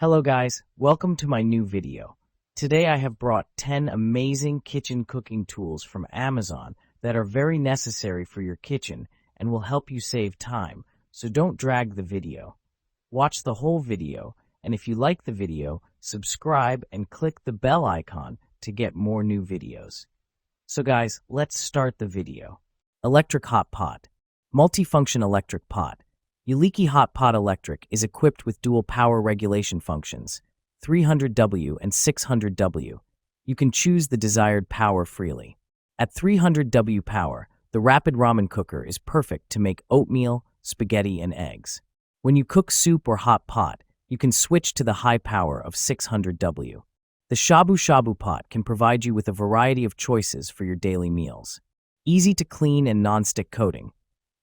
Hello guys, welcome to my new video. Today I have brought 10 amazing kitchen cooking tools from Amazon that are very necessary for your kitchen and will help you save time, so don't drag the video. Watch the whole video, and if you like the video, subscribe and click the bell icon to get more new videos. So guys, let's start the video. Electric hot pot. Multifunction electric pot. Yuliki Hot Pot Electric is equipped with dual power regulation functions, 300W and 600W. You can choose the desired power freely. At 300W power, the rapid ramen cooker is perfect to make oatmeal, spaghetti, and eggs. When you cook soup or hot pot, you can switch to the high power of 600W. The shabu shabu pot can provide you with a variety of choices for your daily meals. Easy to clean and non-stick coating.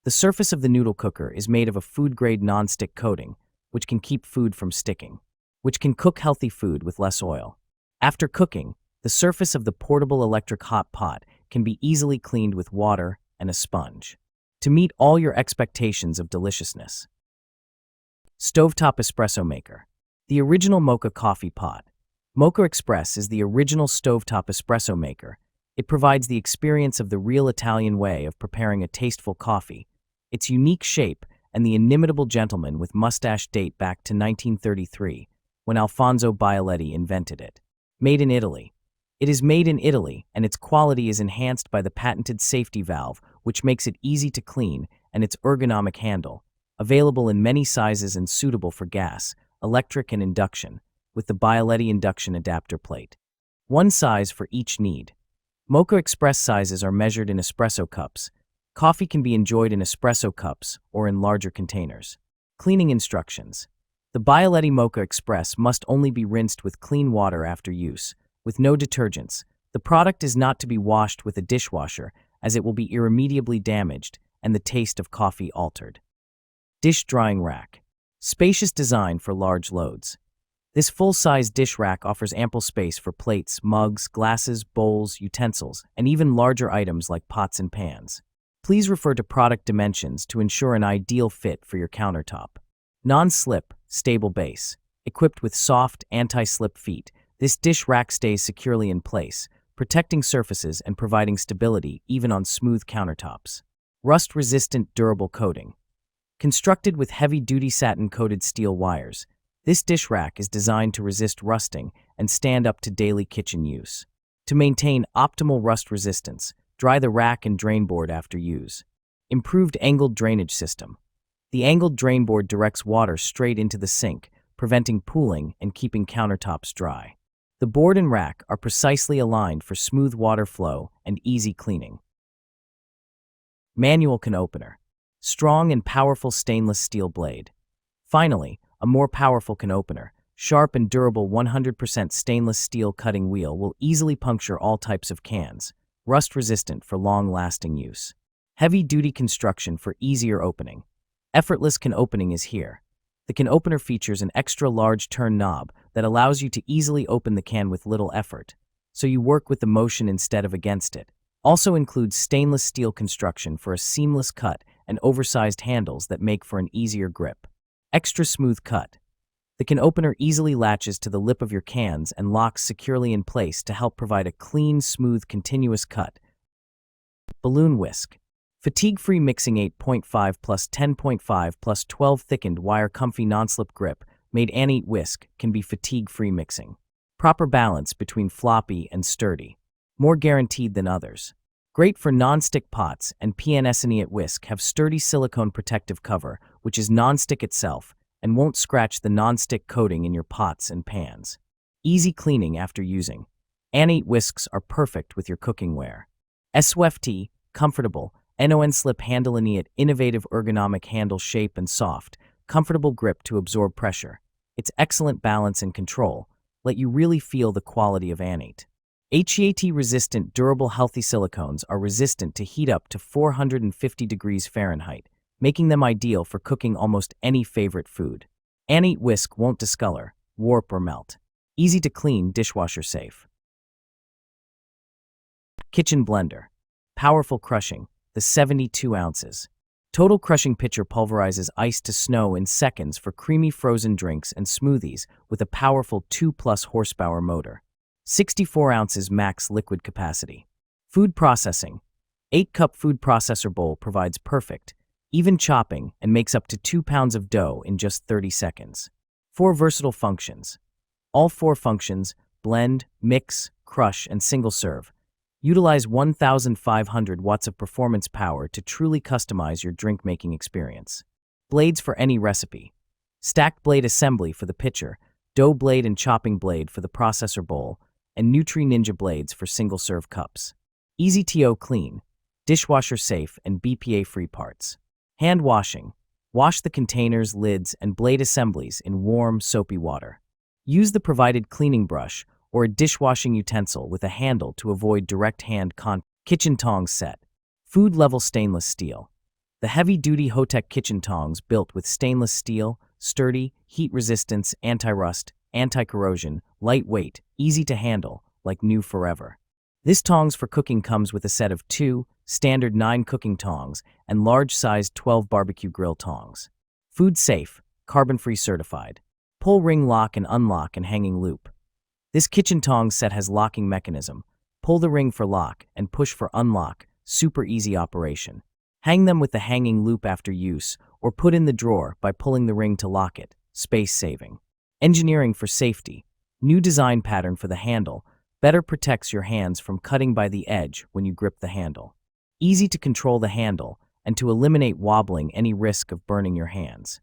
The surface of the noodle cooker is made of a food-grade non-stick coating, which can keep food from sticking, which can cook healthy food with less oil. After cooking, the surface of the portable electric hot pot can be easily cleaned with water and a sponge to meet all your expectations of deliciousness. Stovetop espresso maker. The original mocha coffee pot. Mocha Express is the original stovetop espresso maker. It provides the experience of the real Italian way of preparing a tasteful coffee. Its unique shape and the inimitable gentleman with mustache date back to 1933, when Alfonso Bialetti invented it. Made in Italy. It is made in Italy, and its quality is enhanced by the patented safety valve, which makes it easy to clean, and its ergonomic handle. Available in many sizes and suitable for gas, electric, and induction, with the Bialetti induction adapter plate. One size for each need. Mocha Express sizes are measured in espresso cups. Coffee can be enjoyed in espresso cups or in larger containers. Cleaning instructions. The Bialetti Mocha Express must only be rinsed with clean water after use, with no detergents. The product is not to be washed with a dishwasher, as it will be irremediably damaged and the taste of coffee altered. Dish drying rack. Spacious design for large loads. This full-size dish rack offers ample space for plates, mugs, glasses, bowls, utensils, and even larger items like pots and pans. Please refer to product dimensions to ensure an ideal fit for your countertop. Non-slip, stable base. Equipped with soft, anti-slip feet, this dish rack stays securely in place, protecting surfaces and providing stability even on smooth countertops. Rust-resistant durable coating. Constructed with heavy-duty satin-coated steel wires, this dish rack is designed to resist rusting and stand up to daily kitchen use. To maintain optimal rust resistance, dry the rack and drain board after use. Improved angled drainage system. The angled drain board directs water straight into the sink, preventing pooling and keeping countertops dry. The board and rack are precisely aligned for smooth water flow and easy cleaning. Manual can opener. Strong and powerful stainless steel blade. Finally, a more powerful can opener. Sharp and durable 100% stainless steel cutting wheel will easily puncture all types of cans. Rust-resistant for long-lasting use. Heavy-duty construction for easier opening. Effortless can opening is here. The can opener features an extra large turn knob that allows you to easily open the can with little effort, so you work with the motion instead of against it. Also includes stainless steel construction for a seamless cut and oversized handles that make for an easier grip. Extra smooth cut. The can opener easily latches to the lip of your cans and locks securely in place to help provide a clean, smooth, continuous cut. Balloon whisk. Fatigue-free mixing 8.5 plus 10.5 plus 12 thickened wire comfy non-slip grip made Anite whisk can be fatigue-free mixing. Proper balance between floppy and sturdy. More guaranteed than others. Great for non-stick pots, and PNS whisk have sturdy silicone protective cover, which is non-stick itself, and won't scratch the non-stick coating in your pots and pans. Easy cleaning after using. Anite whisks are perfect with your cooking ware. SWFT, comfortable, non-slip handle innovative ergonomic handle shape and soft, comfortable grip to absorb pressure. Its excellent balance and control let you really feel the quality of Anite. HEAT-resistant durable healthy silicones are resistant to heat up to 450 degrees Fahrenheit, making them ideal for cooking almost any favorite food. Anite whisk won't discolor, warp, or melt. Easy to clean, dishwasher safe. Kitchen blender. Powerful crushing, the 72 ounces. Total Crushing Pitcher pulverizes ice to snow in seconds for creamy frozen drinks and smoothies with a powerful 2+ horsepower motor. 64 ounces max liquid capacity. Food processing. 8-cup food processor bowl provides perfect, even chopping and makes up to 2 pounds of dough in just 30 seconds. 4 versatile functions. All 4 functions, blend, mix, crush, and single serve, utilize 1,500 watts of performance power to truly customize your drink-making experience. Blades for any recipe. Stacked blade assembly for the pitcher, dough blade and chopping blade for the processor bowl, and Nutri Ninja blades for single-serve cups. Easy to clean, dishwasher safe, and BPA-free parts. Hand washing. Wash the containers, lids, and blade assemblies in warm, soapy water. Use the provided cleaning brush or a dishwashing utensil with a handle to avoid direct hand contact. Kitchen tongs set. Food-level stainless steel. The heavy-duty Hotech kitchen tongs built with stainless steel, sturdy, heat resistance, anti-rust, anti-corrosion, lightweight, easy to handle, like new forever. This tongs for cooking comes with a set of 2 standard 9 cooking tongs and large-sized 12 barbecue grill tongs. Food safe, carbon-free certified. Pull ring lock and unlock and hanging loop. This kitchen tongs set has locking mechanism. Pull the ring for lock and push for unlock, super easy operation. Hang them with the hanging loop after use or put in the drawer by pulling the ring to lock it, space saving. Engineering for safety. New design pattern for the handle, better protects your hands from cutting by the edge when you grip the handle. Easy to control the handle and to eliminate wobbling any risk of burning your hands.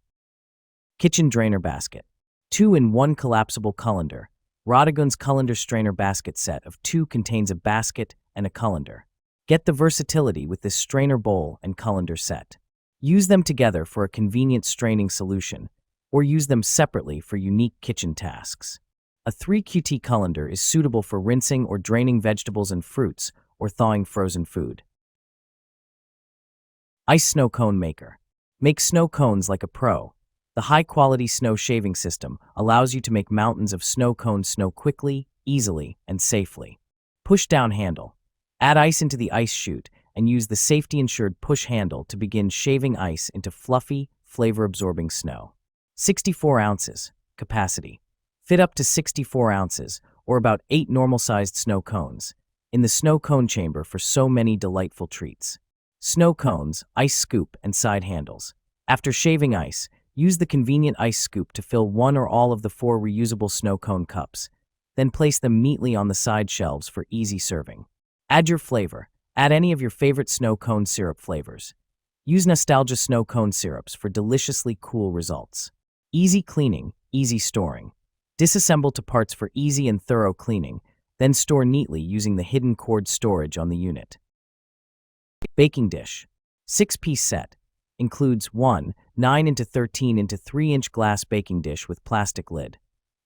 Kitchen drainer basket. 2-in-1 collapsible colander. Rodigun's colander strainer basket set of 2 contains a basket and a colander. Get the versatility with this strainer bowl and colander set. Use them together for a convenient straining solution, or use them separately for unique kitchen tasks. A 3QT colander is suitable for rinsing or draining vegetables and fruits, or thawing frozen food. Ice Snow Cone Maker. Make snow cones like a pro. The high-quality snow shaving system allows you to make mountains of snow cones snow quickly, easily, and safely. Push-down handle. Add ice into the ice chute and use the safety-ensured push handle to begin shaving ice into fluffy, flavor-absorbing snow. 64 ounces. Capacity. Fit up to 64 ounces, or about 8 normal-sized snow cones, in the snow cone chamber for so many delightful treats. Snow cones, ice scoop, and side handles. After shaving ice, use the convenient ice scoop to fill 1 or all of the 4 reusable snow cone cups. Then place them neatly on the side shelves for easy serving. Add your flavor. Add any of your favorite snow cone syrup flavors. Use Nostalgia snow cone syrups for deliciously cool results. Easy cleaning, easy storing. Disassemble to parts for easy and thorough cleaning, then store neatly using the hidden cord storage on the unit. Baking dish. 6-piece set. Includes 1 9x13 x 3-inch glass baking dish with plastic lid.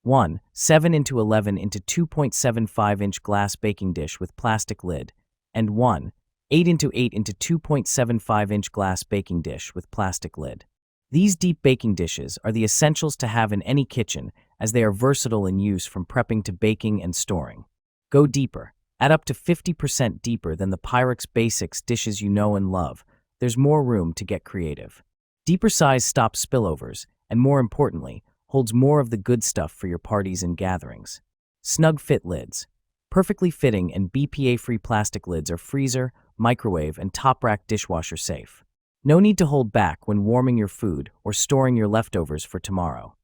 1 7x11 x 2.75-inch glass baking dish with plastic lid. And 1 8x8 x 2.75-inch glass baking dish with plastic lid. These deep baking dishes are the essentials to have in any kitchen as they are versatile in use from prepping to baking and storing. Go deeper. Add up to 50% deeper than the Pyrex Basics dishes you know and love. There's more room to get creative. Deeper size stops spillovers, and more importantly, holds more of the good stuff for your parties and gatherings. Snug fit lids. Perfectly fitting and BPA-free plastic lids are freezer, microwave, and top rack dishwasher safe. No need to hold back when warming your food or storing your leftovers for tomorrow.